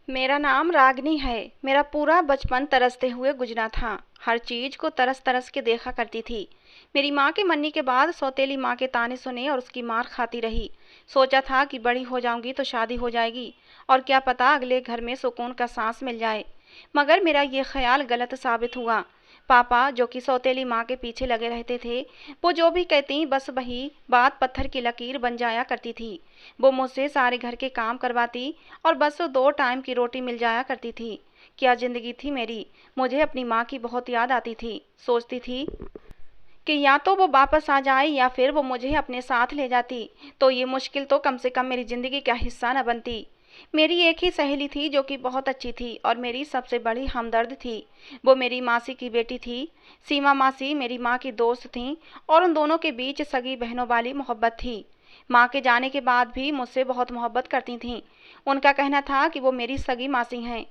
मेरा नाम रागनी है। मेरा पूरा बचपन तरसते हुए गुजरा था। हर चीज को तरस तरस के देखा करती थी। मेरी माँ के मरने के बाद सौतेली माँ के ताने सुने और उसकी मार खाती रही। सोचा था कि बड़ी हो जाऊंगी तो शादी हो जाएगी और क्या पता अगले घर में सुकून का सांस मिल जाए। मगर मेरा ये ख्याल गलत साबित हुआ। पापा जो कि सौतेली माँ के पीछे लगे रहते थे, वो जो भी कहती बस वही बात पत्थर की लकीर बन जाया करती थी। वो मुझसे सारे घर के काम करवाती और बस 2 टाइम की रोटी मिल जाया करती थी। क्या ज़िंदगी थी मेरी। मुझे अपनी माँ की बहुत याद आती थी। सोचती थी कि या तो वो वापस आ जाए या फिर वो मुझे अपने साथ ले जाती, तो ये मुश्किल तो कम से कम मेरी ज़िंदगी का हिस्सा न बनती। मेरी एक ही सहेली थी जो कि बहुत अच्छी थी और मेरी सबसे बड़ी हमदर्द थी। वो मेरी मासी की बेटी थी। सीमा मासी मेरी माँ की दोस्त थीं और उन दोनों के बीच सगी बहनों वाली मोहब्बत थी। माँ के जाने के बाद भी मुझसे बहुत मोहब्बत करती थीं। उनका कहना था कि वो मेरी सगी मासी हैं।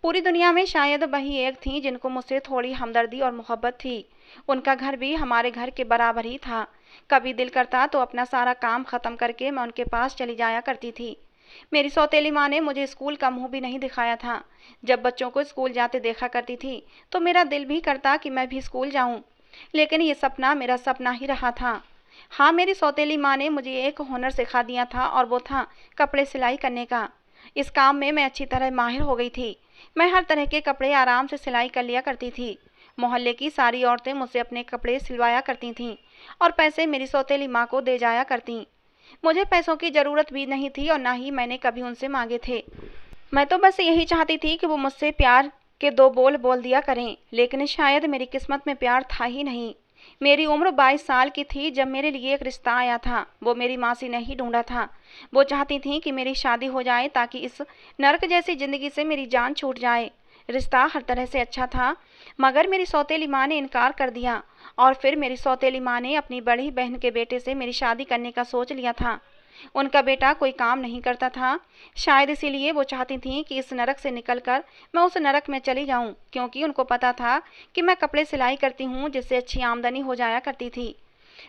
पूरी दुनिया में शायद वही एक थी जिनको मुझसे थोड़ी हमदर्दी और मोहब्बत थी। उनका घर भी हमारे घर के बराबर ही था। कभी दिल करता तो अपना सारा काम ख़त्म करके मैं उनके पास चली जाया करती थी। मेरी सौतेली माँ ने मुझे स्कूल का मुंह भी नहीं दिखाया था। जब बच्चों को स्कूल जाते देखा करती थी तो मेरा दिल भी करता कि मैं भी स्कूल जाऊं, लेकिन ये सपना मेरा सपना ही रहा था। हाँ, मेरी सौतेली माँ ने मुझे एक हुनर सिखा दिया था और वो था कपड़े सिलाई करने का। इस काम में मैं अच्छी तरह माहिर हो गई थी। मैं हर तरह के कपड़े आराम से सिलाई कर लिया करती थी। मोहल्ले की सारी औरतें मुझसे अपने कपड़े सिलवाया करती थीं और पैसे मेरी सौतेली माँ को दे जाया करती। मुझे पैसों की ज़रूरत भी नहीं थी और ना ही मैंने कभी उनसे मांगे थे। मैं तो बस यही चाहती थी कि वो मुझसे प्यार के 2 बोल बोल दिया करें, लेकिन शायद मेरी किस्मत में प्यार था ही नहीं। मेरी उम्र 22 साल की थी जब मेरे लिए एक रिश्ता आया था। वो मेरी मासी ने ही ढूंढा था। वो चाहती थी कि मेरी शादी हो जाए ताकि इस नर्क जैसी ज़िंदगी से मेरी जान छूट जाए। रिश्ता हर तरह से अच्छा था, मगर मेरी सौतेली माँ ने इनकार कर दिया और फिर मेरी सौतेली माँ ने अपनी बड़ी बहन के बेटे से मेरी शादी करने का सोच लिया था। उनका बेटा कोई काम नहीं करता था। शायद इसीलिए वो चाहती थीं कि इस नरक से निकलकर मैं उस नरक में चली जाऊं, क्योंकि उनको पता था कि मैं कपड़े सिलाई करती हूं जिससे अच्छी आमदनी हो जाया करती थी।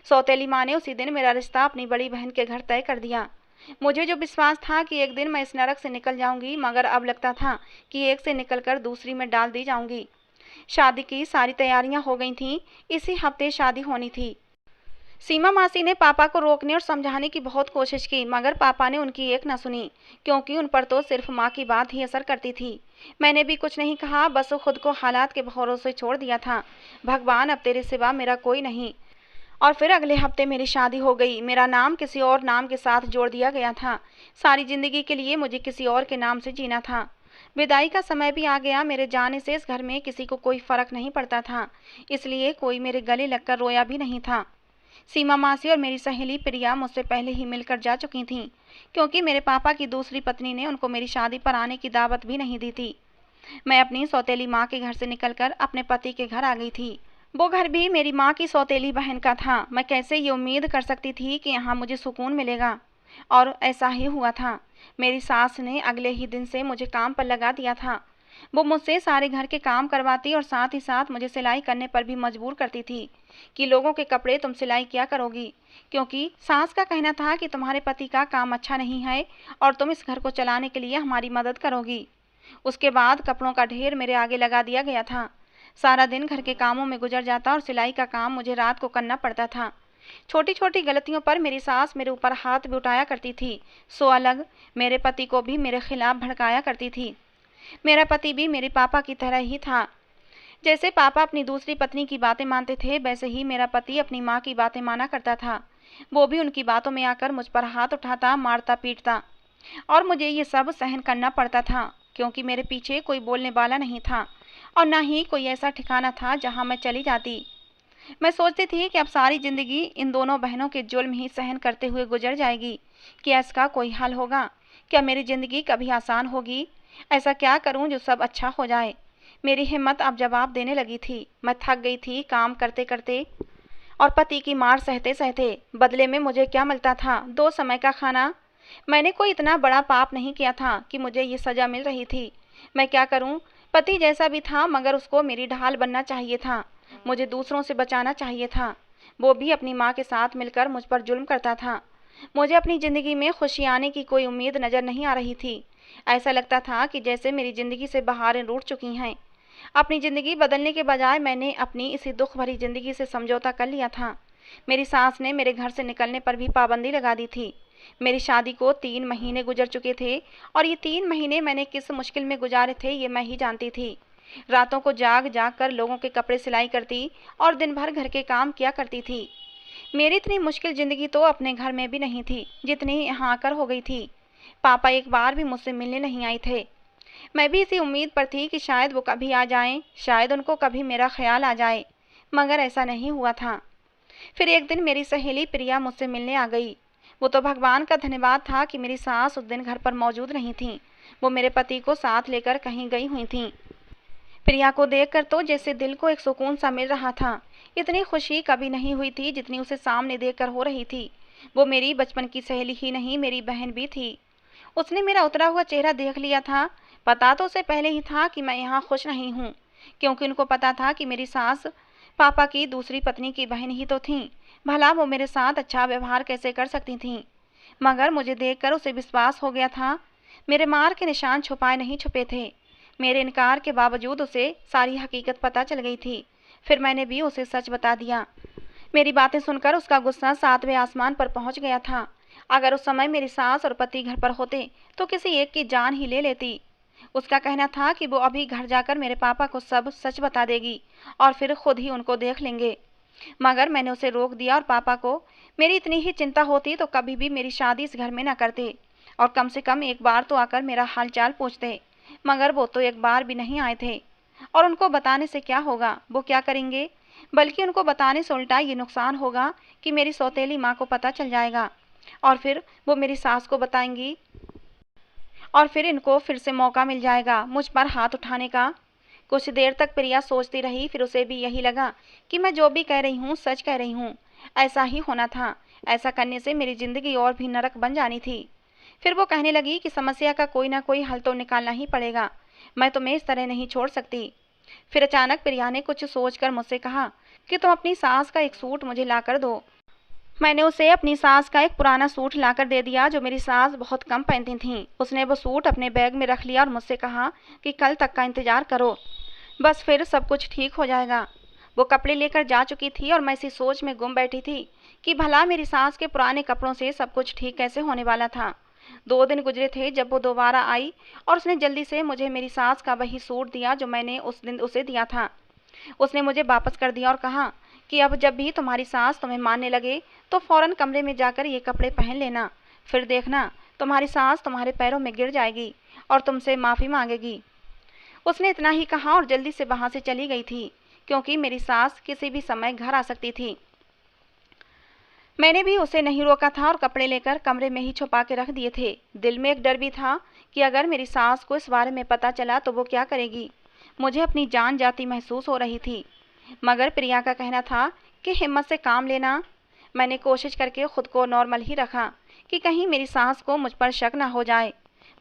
सौतेली माँ ने उसी दिन मेरा रिश्ता अपनी बड़ी बहन के घर तय कर दिया। मुझे जो विश्वास था कि एक दिन मैं इस नरक से निकल जाऊंगी, मगर अब लगता था कि एक से निकलकर दूसरी में डाल दी जाऊंगी। शादी की सारी तैयारियां हो गई थीं। इसी हफ्ते शादी होनी थी। सीमा मासी ने पापा को रोकने और समझाने की बहुत कोशिश की, मगर पापा ने उनकी एक न सुनी, क्योंकि उन पर तो सिर्फ माँ की बात ही असर करती थी। मैंने भी कुछ नहीं कहा, बस खुद को हालात के भरोसे छोड़ दिया था। भगवान, अब तेरे सिवा मेरा कोई नहीं। और फिर अगले हफ्ते मेरी शादी हो गई। मेरा नाम किसी और नाम के साथ जोड़ दिया गया था। सारी जिंदगी के लिए मुझे किसी और के नाम से जीना था। विदाई का समय भी आ गया। मेरे जाने से इस घर में किसी को कोई फर्क नहीं पड़ता था, इसलिए कोई मेरे गले लगकर रोया भी नहीं था। सीमा मासी और मेरी सहेली प्रिया मुझसे पहले ही मिलकर जा चुकी थीं, क्योंकि मेरे पापा की दूसरी पत्नी ने उनको मेरी शादी पर आने की दावत भी नहीं दी थी। मैं अपनी सौतेली माँ के घर से निकलकर अपने पति के घर आ गई थी। वो घर भी मेरी माँ की सौतेली बहन का था। मैं कैसे ये उम्मीद कर सकती थी कि यहाँ मुझे सुकून मिलेगा, और ऐसा ही हुआ था। मेरी सास ने अगले ही दिन से मुझे काम पर लगा दिया था। वो मुझसे सारे घर के काम करवाती और साथ ही साथ मुझे सिलाई करने पर भी मजबूर करती थी कि लोगों के कपड़े तुम सिलाई किया करोगी, क्योंकि सास का कहना था कि तुम्हारे पति का काम अच्छा नहीं है और तुम इस घर को चलाने के लिए हमारी मदद करोगी। उसके बाद कपड़ों का ढेर मेरे आगे लगा दिया गया था। सारा दिन घर के कामों में गुजर जाता और सिलाई का काम मुझे रात को करना पड़ता था। छोटी छोटी गलतियों पर मेरी सास मेरे ऊपर हाथ भी उठाया करती थी। सो अलग मेरे पति को भी मेरे खिलाफ भड़काया करती थी। मेरा पति भी मेरे पापा की तरह ही था। जैसे पापा अपनी दूसरी पत्नी की बातें मानते थे, वैसे ही मेरा पति अपनी माँ की बातें माना करता था। वो भी उनकी बातों में आकर मुझ पर हाथ उठाता, मारता पीटता, और मुझे ये सब सहन करना पड़ता था, क्योंकि मेरे पीछे कोई बोलने वाला नहीं था और ना ही कोई ऐसा ठिकाना था जहाँ मैं चली जाती। मैं सोचती थी कि अब सारी जिंदगी इन दोनों बहनों के जुल्म ही सहन करते हुए गुजर जाएगी। क्या इसका कोई हल होगा? क्या मेरी जिंदगी कभी आसान होगी? ऐसा क्या करूं जो सब अच्छा हो जाए? मेरी हिम्मत अब जवाब देने लगी थी। मैं थक गई थी काम करते करते और पति की मार सहते सहते। बदले में मुझे क्या मिलता था? 2 समय का खाना। मैंने कोई इतना बड़ा पाप नहीं किया था कि मुझे ये सजा मिल रही थी। मैं क्या करूं? पति जैसा भी था, मगर उसको मेरी ढाल बनना चाहिए था। मुझे दूसरों से बचाना चाहिए था। वो भी अपनी माँ के साथ मिलकर मुझ पर जुल्म करता था। मुझे अपनी ज़िंदगी में खुशी आने की कोई उम्मीद नज़र नहीं आ रही थी। ऐसा लगता था कि जैसे मेरी ज़िंदगी से बहारें रूठ चुकी हैं। अपनी ज़िंदगी बदलने के बजाय मैंने अपनी इसी दुख भरी ज़िंदगी से समझौता कर लिया था। मेरी सास ने मेरे घर से निकलने पर भी पाबंदी लगा दी थी। मेरी शादी को 3 महीने गुजर चुके थे और ये 3 महीने मैंने किस मुश्किल में गुजारे थे ये मैं ही जानती थी। रातों को जाग जाग कर लोगों के कपड़े सिलाई करती और दिन भर घर के काम किया करती थी। मेरी इतनी मुश्किल ज़िंदगी तो अपने घर में भी नहीं थी जितनी यहाँ आकर हो गई थी। पापा एक बार भी मुझसे मिलने नहीं आए थे। मैं भी इसी उम्मीद पर थी कि शायद वो कभी आ जाएं, शायद उनको कभी मेरा ख्याल आ जाए, मगर ऐसा नहीं हुआ था। फिर एक दिन मेरी सहेली प्रिया मुझसे मिलने आ गई। वो तो भगवान का धन्यवाद था कि मेरी सास उस दिन घर पर मौजूद नहीं थी। वो मेरे पति को साथ लेकर कहीं गई हुई थीं। प्रिया को देखकर तो जैसे दिल को एक सुकून सा मिल रहा था। इतनी खुशी कभी नहीं हुई थी जितनी उसे सामने देखकर हो रही थी। वो मेरी बचपन की सहेली ही नहीं, मेरी बहन भी थी। उसने मेरा उतरा हुआ चेहरा देख लिया था। पता तो उसे पहले ही था कि मैं यहाँ खुश नहीं हूँ, क्योंकि उनको पता था कि मेरी सास पापा की दूसरी पत्नी की बहन ही तो थी। भला वो मेरे साथ अच्छा व्यवहार कैसे कर सकती थीं? मगर मुझे देखकर उसे विश्वास हो गया था। मेरे मार के निशान छुपाए नहीं छुपे थे। मेरे इनकार के बावजूद उसे सारी हकीकत पता चल गई थी। फिर मैंने भी उसे सच बता दिया। मेरी बातें सुनकर उसका गुस्सा 7वें आसमान पर पहुंच गया था। अगर उस समय मेरी सास और पति घर पर होते तो किसी एक की जान ही ले लेती। उसका कहना था कि वो अभी घर जाकर मेरे पापा को सब सच बता देगी और फिर खुद ही उनको देख लेंगे। मगर मैंने उसे रोक दिया और पापा को मेरी इतनी ही चिंता होती तो कभी भी मेरी शादी इस घर में न करते और कम से कम एक बार तो आकर मेरा हालचाल पूछते। मगर वो तो एक बार भी नहीं आए थे। और उनको बताने से क्या होगा, वो क्या करेंगे? बल्कि उनको बताने से उल्टा ये नुकसान होगा कि मेरी सौतेली माँ को पता चल जाएगा और फिर वो मेरी सास को बताएंगी और फिर इनको फिर से मौका मिल जाएगा मुझ पर हाथ उठाने का। कुछ देर तक प्रिया सोचती रही। फिर उसे भी यही लगा कि मैं जो भी कह रही हूँ सच कह रही हूँ। ऐसा ही होना था। ऐसा करने से मेरी ज़िंदगी और भी नरक बन जानी थी। फिर वो कहने लगी कि समस्या का कोई ना कोई हल तो निकालना ही पड़ेगा। मैं तुम्हें इस तरह नहीं छोड़ सकती। फिर अचानक प्रिया ने कुछ सोचकर मुझसे कहा कि तुम अपनी सास का एक सूट मुझे ला कर दो। मैंने उसे अपनी सास का एक पुराना सूट लाकर दे दिया जो मेरी सास बहुत कम पहनती थीं। उसने वो सूट अपने बैग में रख लिया और मुझसे कहा कि कल तक का इंतज़ार करो, बस फिर सब कुछ ठीक हो जाएगा। वो कपड़े लेकर जा चुकी थी और मैं इसी सोच में गुम बैठी थी कि भला मेरी सास के पुराने कपड़ों से सब कुछ ठीक कैसे होने वाला था। 2 दिन गुजरे थे जब वो दोबारा आई और उसने जल्दी से मुझे मेरी सास का वही सूट दिया जो मैंने उस दिन उसे दिया था। उसने मुझे वापस कर दिया और कहा कि अब जब भी तुम्हारी सास तुम्हें मारने लगे तो फौरन कमरे में जाकर ये कपड़े पहन लेना। फिर देखना तुम्हारी सास तुम्हारे पैरों में गिर जाएगी और तुमसे माफ़ी मांगेगी। उसने इतना ही कहा और जल्दी से वहाँ से चली गई थी, क्योंकि मेरी सास किसी भी समय घर आ सकती थी। मैंने भी उसे नहीं रोका था और कपड़े लेकर कमरे में ही छुपा के रख दिए थे। दिल में एक डर भी था कि अगर मेरी सास को इस बारे में पता चला तो वो क्या करेगी। मुझे अपनी जान जाती महसूस हो रही थी। मगर प्रिया का कहना था कि हिम्मत से काम लेना। मैंने कोशिश करके खुद को नॉर्मल ही रखा कि कहीं मेरी सास को मुझ पर शक न हो जाए।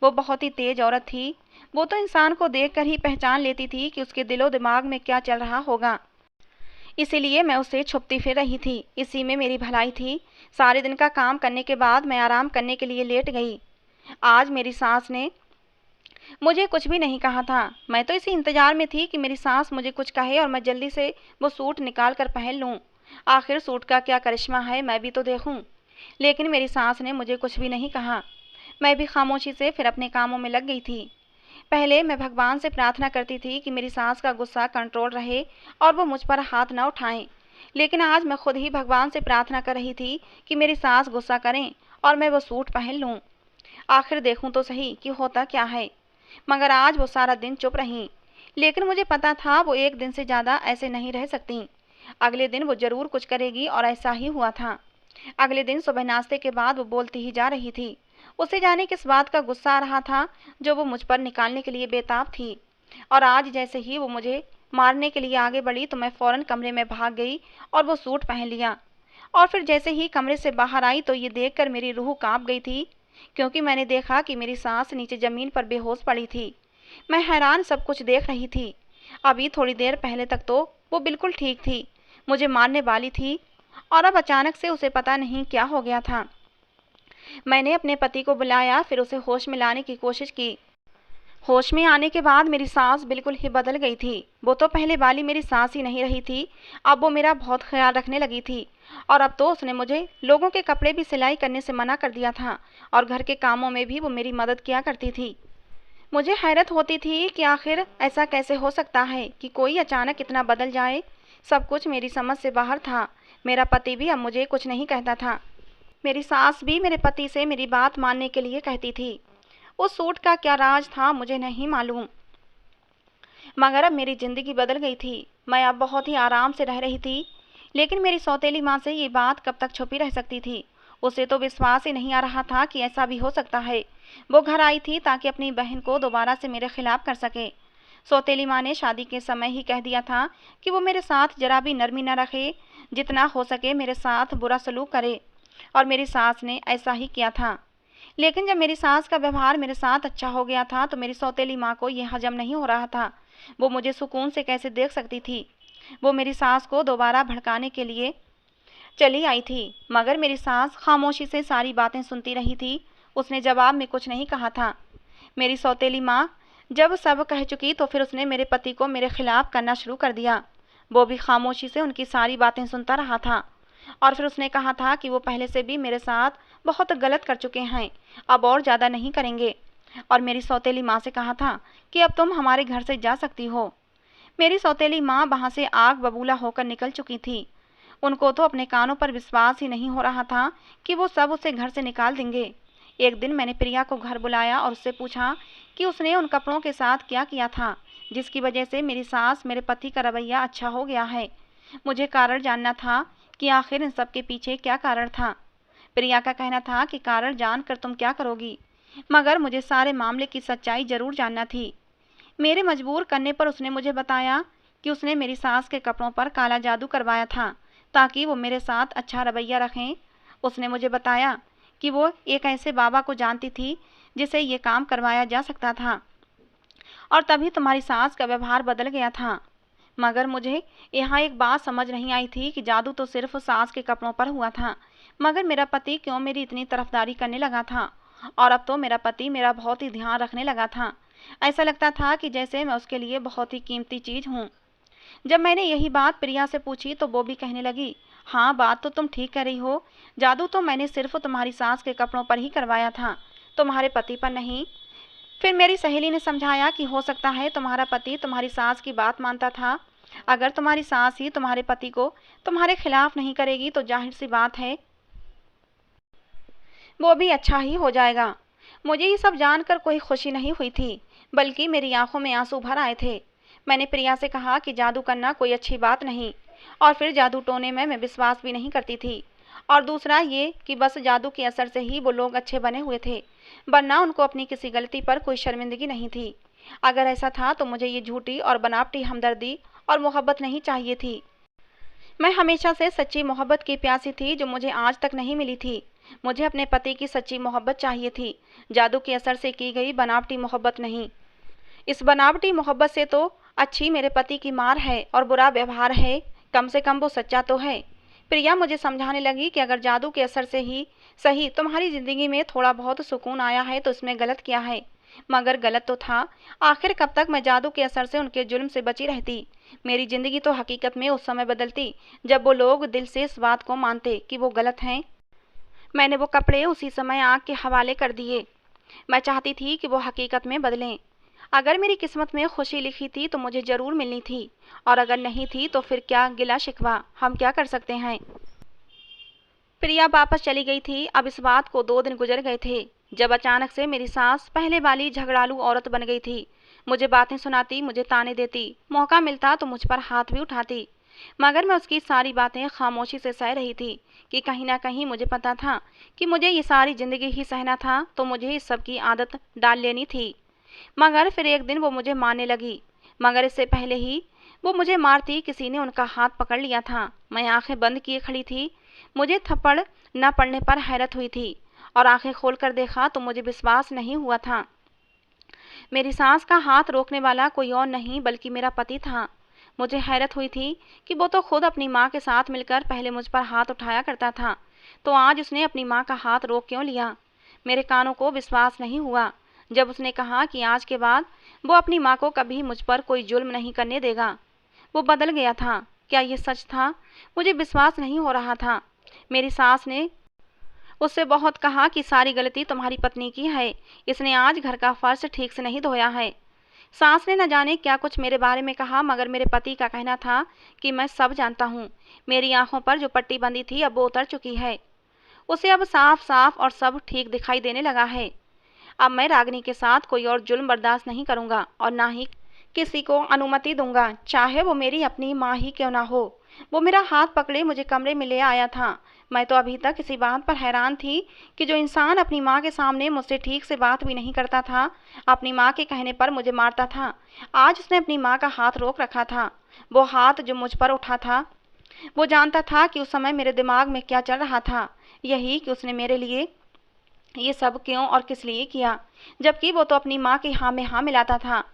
वो बहुत ही तेज औरत थी। वो तो इंसान को देखकर ही पहचान लेती थी कि उसके दिलो दिमाग में क्या चल रहा होगा। इसीलिए मैं उससे छुपती फिर रही थी। इसी में मेरी भलाई थी। सारे दिन का काम करने के बाद मैं आराम करने के लिए लेट गई। आज मेरी सास ने मुझे कुछ भी नहीं कहा था। मैं तो इसी इंतजार में थी कि मेरी सास मुझे कुछ कहे और मैं जल्दी से वो सूट निकाल कर पहन लूँ। आखिर सूट का क्या करिश्मा है, मैं भी तो देखूँ। लेकिन मेरी सास ने मुझे कुछ भी नहीं कहा। मैं भी खामोशी से फिर अपने कामों में लग गई थी। पहले मैं भगवान से प्रार्थना करती थी कि मेरी सास का गुस्सा कंट्रोल रहे और वो मुझ पर हाथ न उठाएं। लेकिन आज मैं खुद ही भगवान से प्रार्थना कर रही थी कि मेरी सास गुस्सा करें और मैं वो सूट पहन लूँ। आखिर देखूं तो सही कि होता क्या है। मगर आज वो सारा दिन चुप रहीं। लेकिन मुझे पता था वो एक दिन से ज़्यादा ऐसे नहीं रह सकती। अगले दिन वो ज़रूर कुछ करेगी और ऐसा ही हुआ था। अगले दिन सुबह नाश्ते के बाद वो बोलती ही जा रही थी। उसे जाने किस बात का गुस्सा आ रहा था जो वो मुझ पर निकालने के लिए बेताब थी। और आज जैसे ही वो मुझे मारने के लिए आगे बढ़ी तो मैं फ़ौरन कमरे में भाग गई और वो सूट पहन लिया। और फिर जैसे ही कमरे से बाहर आई तो ये देखकर मेरी रूह कांप गई थी, क्योंकि मैंने देखा कि मेरी सास नीचे ज़मीन पर बेहोश पड़ी थी। मैं हैरान सब कुछ देख रही थी। अभी थोड़ी देर पहले तक तो वो बिल्कुल ठीक थी, मुझे मारने वाली थी, और अब अचानक से उसे पता नहीं क्या हो गया था। मैंने अपने पति को बुलाया, फिर उसे होश में लाने की कोशिश की। होश में आने के बाद मेरी सास बिल्कुल ही बदल गई थी। वो तो पहले वाली मेरी सास ही नहीं रही थी, अब वो मेरा बहुत ख्याल रखने लगी थी। और अब तो उसने मुझे लोगों के कपड़े भी सिलाई करने से मना कर दिया था और घर के कामों में भी वो मेरी मदद किया करती थी। मुझे हैरत होती थी कि आखिर ऐसा कैसे हो सकता है कि कोई अचानक इतना बदल जाए। सब कुछ मेरी समझ से बाहर था। मेरा पति भी अब मुझे कुछ नहीं कहता था। मेरी सास भी मेरे पति से मेरी बात मानने के लिए कहती थी। उस सूट का क्या राज था मुझे नहीं मालूम, मगर अब मेरी ज़िंदगी बदल गई थी। मैं अब बहुत ही आराम से रह रही थी। लेकिन मेरी सौतेली माँ से ये बात कब तक छुपी रह सकती थी। उसे तो विश्वास ही नहीं आ रहा था कि ऐसा भी हो सकता है। वो घर आई थी ताकि अपनी बहन को दोबारा से मेरे खिलाफ कर सके। सौतेली माँ ने शादी के समय ही कह दिया था कि वो मेरे साथ जरा भी नरमी न रखे, जितना हो सके मेरे साथ बुरा सलूक करे। और मेरी सास ने ऐसा ही किया था। लेकिन जब मेरी सास का व्यवहार मेरे साथ अच्छा हो गया था तो मेरी सौतेली माँ को यह हजम नहीं हो रहा था। वो मुझे सुकून से कैसे देख सकती थी। वो मेरी सास को दोबारा भड़काने के लिए चली आई थी, मगर मेरी सास खामोशी से सारी बातें सुनती रही थी। उसने जवाब में कुछ नहीं कहा था। मेरी सौतेली माँ जब सब कह चुकी तो फिर उसने मेरे पति को मेरे खिलाफ करना शुरू कर दिया। वो भी खामोशी से उनकी सारी बातें सुनता रहा था। और फिर उसने कहा था कि वो पहले से भी मेरे साथ बहुत गलत कर चुके हैं, अब और ज़्यादा नहीं करेंगे। और मेरी सौतेली माँ से कहा था कि अब तुम हमारे घर से जा सकती हो। मेरी सौतेली माँ वहाँ से आग बबूला होकर निकल चुकी थी। उनको तो अपने कानों पर विश्वास ही नहीं हो रहा था कि वो सब उसे घर से निकाल देंगे। एक दिन मैंने प्रिया को घर बुलाया और उससे पूछा कि उसने उन कपड़ों के साथ क्या किया था जिसकी वजह से मेरी सास मेरे पति का रवैया अच्छा हो गया है। मुझे कारण जानना था कि आखिर इन सब के पीछे क्या कारण था। प्रिया का कहना था कि कारण जानकर तुम क्या करोगी, मगर मुझे सारे मामले की सच्चाई जरूर जानना थी। मेरे मजबूर करने पर उसने मुझे बताया कि उसने मेरी सास के कपड़ों पर काला जादू करवाया था ताकि वो मेरे साथ अच्छा रवैया रखें। उसने मुझे बताया कि वो एक ऐसे बाबा को जानती थी जिसे ये काम करवाया जा सकता था और तभी तुम्हारी सास का व्यवहार बदल गया था। मगर मुझे यहाँ एक बात समझ नहीं आई थी कि जादू तो सिर्फ सास के कपड़ों पर हुआ था, मगर मेरा पति क्यों मेरी इतनी तरफदारी करने लगा था। और अब तो मेरा पति मेरा बहुत ही ध्यान रखने लगा था। ऐसा लगता था कि जैसे मैं उसके लिए बहुत ही कीमती चीज़ हूँ। जब मैंने यही बात प्रिया से पूछी तो वो भी कहने लगी, हाँ बात तो तुम ठीक कह रही हो, जादू तो मैंने सिर्फ तुम्हारी सास के कपड़ों पर ही करवाया था, तुम्हारे पति पर नहीं। फिर मेरी सहेली ने समझाया कि हो सकता है तुम्हारा पति तुम्हारी सास की बात मानता था। अगर तुम्हारी सास ही तुम्हारे पति को तुम्हारे खिलाफ नहीं करेगी तो जाहिर सी बात है वो भी अच्छा ही हो जाएगा। मुझे ये सब जानकर कोई खुशी नहीं हुई थी, बल्कि मेरी आंखों में आंसू भर आए थे। मैंने प्रिया से कहा कि जादू करना कोई अच्छी बात नहीं और फिर जादू टोने में मैं विश्वास भी नहीं करती थी। और दूसरा ये कि बस जादू के असर से ही वो लोग अच्छे बने हुए थे, वरना उनको अपनी किसी गलती पर कोई शर्मिंदगी नहीं थी। अगर ऐसा था तो मुझे ये झूठी और बनावटी हमदर्दी और मोहब्बत नहीं चाहिए थी। मैं हमेशा से सच्ची मोहब्बत की प्यासी थी जो मुझे आज तक नहीं मिली थी। मुझे अपने पति की सच्ची मोहब्बत चाहिए थी, जादू के असर से की गई बनावटी मोहब्बत नहीं। इस बनावटी मोहब्बत से तो अच्छी मेरे पति की मार है और बुरा व्यवहार है, कम से कम वो सच्चा तो है। प्रिया मुझे समझाने लगी कि अगर जादू के असर से ही सही तुम्हारी ज़िंदगी में थोड़ा बहुत सुकून आया है तो इसमें गलत क्या है। मगर गलत तो था। आखिर कब तक मैं जादू के असर से उनके जुल्म से बची रहती। मेरी ज़िंदगी तो हकीकत में उस समय बदलती जब वो लोग दिल से इस बात को मानते कि वो गलत हैं। मैंने वो कपड़े उसी समय आग के हवाले कर दिए। मैं चाहती थी कि वो हकीकत में बदलें। अगर मेरी किस्मत में खुशी लिखी थी तो मुझे ज़रूर मिलनी थी, और अगर नहीं थी तो फिर क्या गिला शिकवा, हम क्या कर सकते हैं। प्रिया वापस चली गई थी। अब इस बात को 2 दिन गुजर गए थे जब अचानक से मेरी सास पहले वाली झगड़ालू औरत बन गई थी। मुझे बातें सुनाती, मुझे ताने देती, मौका मिलता तो मुझ पर हाथ भी उठाती। मगर मैं उसकी सारी बातें खामोशी से सह रही थी कि कहीं ना कहीं मुझे पता था कि मुझे ये सारी ज़िंदगी ही सहना था, तो मुझे इस सब की आदत डाल लेनी थी। मगर फिर एक दिन वो मुझे मारने लगी, मगर इससे पहले ही वो मुझे मारती किसी ने उनका हाथ पकड़ लिया था। मैं आंखें बंद किए खड़ी थी। मुझे थप्पड़ न पड़ने पर हैरत हुई थी और आंखें खोलकर देखा तो मुझे विश्वास नहीं हुआ था। मेरी सास का हाथ रोकने वाला कोई और नहीं बल्कि मेरा पति था। मुझे हैरत हुई थी कि वो तो खुद अपनी माँ के साथ मिलकर पहले मुझ पर हाथ उठाया करता था, तो आज उसने अपनी माँ का हाथ रोक क्यों लिया। मेरे कानों को विश्वास नहीं हुआ जब उसने कहा कि आज के बाद वो अपनी माँ को कभी मुझ पर कोई जुल्म नहीं करने देगा। वो बदल गया था। क्या ये सच था? मुझे विश्वास नहीं हो रहा था। मेरी सास ने उससे बहुत कहा कि सारी गलती तुम्हारी पत्नी की है, इसने आज घर का फर्श ठीक से नहीं धोया है। सास ने न जाने क्या कुछ मेरे बारे में कहा, मगर मेरे पति का कहना था कि मैं सब जानता हूँ। मेरी आंखों पर जो पट्टी बंधी थी अब वो उतर चुकी है। उसे अब साफ साफ और सब ठीक दिखाई देने लगा है। अब मैं रागिनी के साथ कोई और जुल्म बर्दाश्त नहीं करूँगा और ना ही किसी को अनुमति दूंगा, चाहे वो मेरी अपनी माँ ही क्यों ना हो। वो मेरा हाथ पकड़े मुझे कमरे में ले आया था। मैं तो अभी तक इसी बात पर हैरान थी कि जो इंसान अपनी माँ के सामने मुझसे ठीक से बात भी नहीं करता था, अपनी माँ के कहने पर मुझे मारता था, आज उसने अपनी माँ का हाथ रोक रखा था। वो हाथ जो मुझ पर उठा था, वो जानता था कि उस समय मेरे दिमाग में क्या चल रहा था। यही कि उसने मेरे लिए ये सब क्यों और किस लिए किया, जबकि वो तो अपनी माँ की हाँ में हाँ मिलाता था।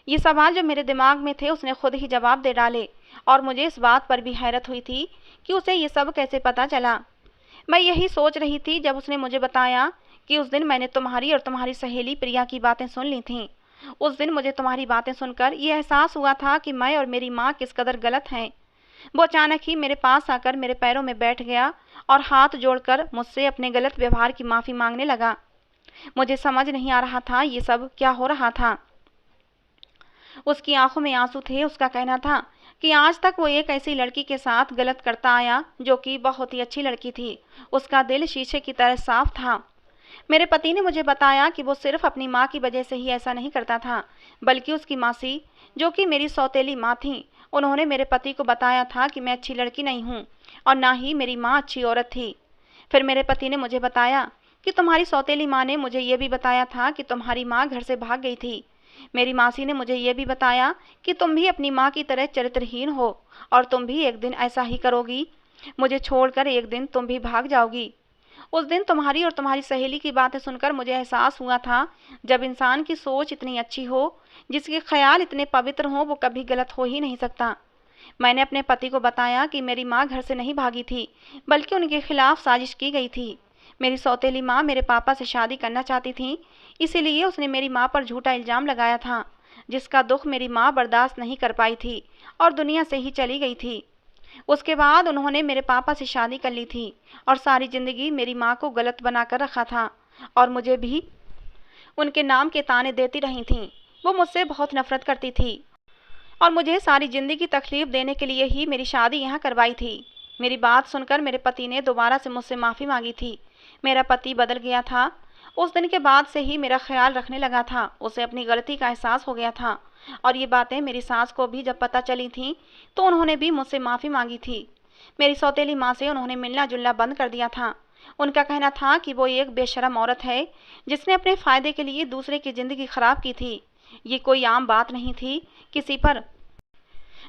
ये सवाल जो मेरे दिमाग में थे उसने खुद ही जवाब दे डाले और मुझे इस बात पर भी हैरत हुई थी कि उसे ये सब कैसे पता चला। मैं यही सोच रही थी जब उसने मुझे बताया कि उस दिन मैंने तुम्हारी और तुम्हारी सहेली प्रिया की बातें सुन ली थीं। उस दिन मुझे तुम्हारी बातें सुनकर ये एहसास हुआ था कि मैं और मेरी माँ किस कदर गलत हैं। वो अचानक ही मेरे पास आकर मेरे पैरों में बैठ गया और हाथ जोड़कर मुझसे अपने गलत व्यवहार की माफ़ी मांगने लगा। मुझे समझ नहीं आ रहा था ये सब क्या हो रहा था। उसकी आंखों में आंसू थे। उसका कहना था कि आज तक वो एक ऐसी लड़की के साथ गलत करता आया जो कि बहुत ही अच्छी लड़की थी। उसका दिल शीशे की तरह साफ था। मेरे पति ने मुझे बताया कि वो सिर्फ अपनी माँ की वजह से ही ऐसा नहीं करता था, बल्कि उसकी मासी, जो कि मेरी सौतेली माँ थी, उन्होंने मेरे पति को बताया था कि मैं अच्छी लड़की नहीं हूँ और ना ही मेरी माँ अच्छी औरत थी। फिर मेरे पति ने मुझे बताया कि तुम्हारी सौतेली माँ ने मुझे ये भी बताया था कि तुम्हारी माँ घर से भाग गई थी। मेरी मासी ने मुझे ये भी बताया कि तुम भी अपनी माँ की तरह चरित्रहीन हो और तुम भी एक दिन ऐसा ही करोगी। मुझे छोड़कर एक दिन तुम भी भाग जाओगी। उस दिन तुम्हारी और तुम्हारी सहेली की बातें सुनकर मुझे एहसास हुआ था, जब इंसान की सोच इतनी अच्छी हो, जिसके ख्याल इतने पवित्र हों, वो कभी गलत हो ही नहीं सकता। मैंने अपने पति को बताया कि मेरी माँ घर से नहीं भागी थी, बल्कि उनके खिलाफ साजिश की गई थी। मेरी सौतेली माँ मेरे पापा से शादी करना चाहती थी, इसीलिए उसने मेरी माँ पर झूठा इल्ज़ाम लगाया था, जिसका दुख मेरी माँ बर्दाश्त नहीं कर पाई थी और दुनिया से ही चली गई थी। उसके बाद उन्होंने मेरे पापा से शादी कर ली थी और सारी ज़िंदगी मेरी माँ को गलत बनाकर रखा था और मुझे भी उनके नाम के ताने देती रही थीं। वो मुझसे बहुत नफरत करती थी और मुझे सारी ज़िंदगी तकलीफ़ देने के लिए ही मेरी शादी यहाँ करवाई थी। मेरी बात सुनकर मेरे पति ने दोबारा से मुझसे माफ़ी मांगी थी। मेरा पति बदल गया था। उस दिन के बाद से ही मेरा ख्याल रखने लगा था। उसे अपनी गलती का एहसास हो गया था और ये बातें मेरी सास को भी जब पता चली थीं तो उन्होंने भी मुझसे माफ़ी मांगी थी। मेरी सौतेली माँ से उन्होंने मिलना जुलना बंद कर दिया था। उनका कहना था कि वो एक बेशरम औरत है जिसने अपने फ़ायदे के लिए दूसरे की ज़िंदगी ख़राब की थी। ये कोई आम बात नहीं थी किसी पर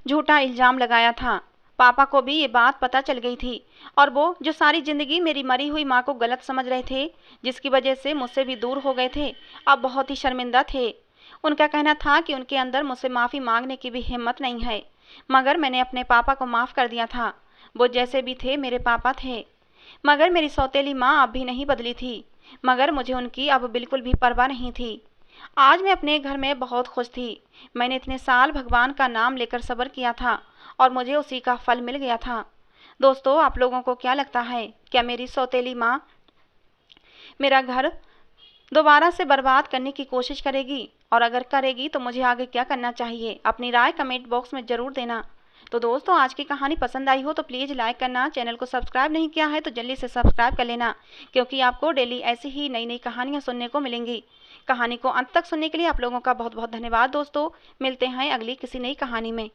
झूठा इल्ज़ाम लगाया था। पापा को भी ये बात पता चल गई थी और वो जो सारी ज़िंदगी मेरी मरी हुई माँ को गलत समझ रहे थे, जिसकी वजह से मुझसे भी दूर हो गए थे, अब बहुत ही शर्मिंदा थे। उनका कहना था कि उनके अंदर मुझसे माफ़ी मांगने की भी हिम्मत नहीं है, मगर मैंने अपने पापा को माफ़ कर दिया था। वो जैसे भी थे मेरे पापा थे। मगर मेरी सौतेली माँ अब भी नहीं बदली थी, मगर मुझे उनकी अब बिल्कुल भी परवाह नहीं थी। आज मैं अपने घर में बहुत खुश थी। मैंने इतने साल भगवान का नाम लेकर सब्र किया था और मुझे उसी का फल मिल गया था। दोस्तों, आप लोगों को क्या लगता है, क्या मेरी सौतेली माँ मेरा घर दोबारा से बर्बाद करने की कोशिश करेगी? और अगर करेगी तो मुझे आगे क्या करना चाहिए? अपनी राय कमेंट बॉक्स में ज़रूर देना। तो दोस्तों, आज की कहानी पसंद आई हो तो प्लीज़ लाइक करना। चैनल को सब्सक्राइब नहीं किया है तो जल्दी से सब्सक्राइब कर लेना, क्योंकि आपको डेली ऐसी ही नई नई कहानियाँ सुनने को मिलेंगी। कहानी को अंत तक सुनने के लिए आप लोगों का बहुत बहुत धन्यवाद दोस्तों। मिलते हैं अगली किसी नई कहानी में।